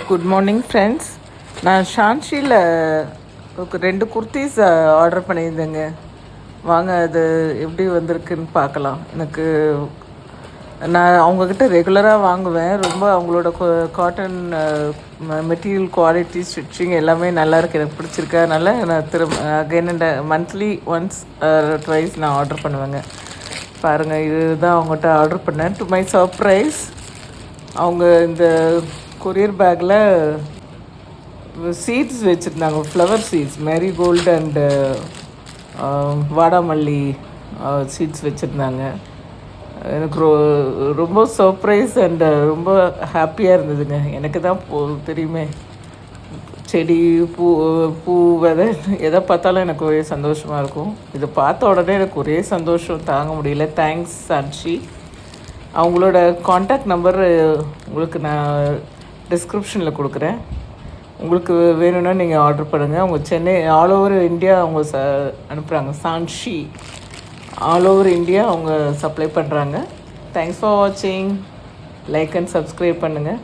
Good morning friends. நான் ஷான்ஷியில் ரெண்டு kurtis order பண்ணியிருந்தேங்க. வாங்க அது எப்படி வந்திருக்குன்னு பார்க்கலாம். நான் அவங்கக்கிட்ட ரெகுலராக வாங்குவேன். ரொம்ப அவங்களோட காட்டன் மெட்டீரியல் குவாலிட்டி ஸ்டிச்சிங் எல்லாமே நல்லாயிருக்கு, எனக்கு பிடிச்சிருக்கு. அதனால் நான் again and monthly once twice நான் ஆர்டர் பண்ணுவேங்க. பாருங்கள், இதுதான் அவங்ககிட்ட ஆர்டர் பண்ணேன். டு மை சர்ப்ரைஸ் அவங்க இந்த கொரியர் பேக்கில் சீட்ஸ் வச்சுருந்தாங்க, ஃப்ளவர் சீட்ஸ், மேரிகோல்டு அண்டு வாடாமல்லி சீட்ஸ் வச்சுருந்தாங்க. எனக்கு ரொம்ப சர்ப்ரைஸ் அண்டு ரொம்ப ஹாப்பியாக இருந்ததுங்க. எனக்கு தான் தெரியுமே, செடி பூ விதை எதை பார்த்தாலும் எனக்கு ஒரே சந்தோஷமாக இருக்கும். இதை பார்த்த உடனே எனக்கு ஒரே சந்தோஷம் தாங்க முடியல. தேங்க்ஸ் சான்ஷி. அவங்களோட காண்டாக்ட் நம்பர் உங்களுக்கு நான் டிஸ்கிரிப்ஷனில் கொடுக்குறேன். உங்களுக்கு வேணும்னா நீங்கள் ஆர்டர் பண்ணுங்கள். அவங்க சென்னை ஆல் ஓவர் இந்தியா அவங்க அனுப்புகிறாங்க. சான்ஷி ஆல் ஓவர் இந்தியா அவங்க சப்ளை பண்ணுறாங்க. தேங்க்ஸ் ஃபார் வாட்சிங். லைக் அண்ட் சப்ஸ்கிரைப் பண்ணுங்கள்.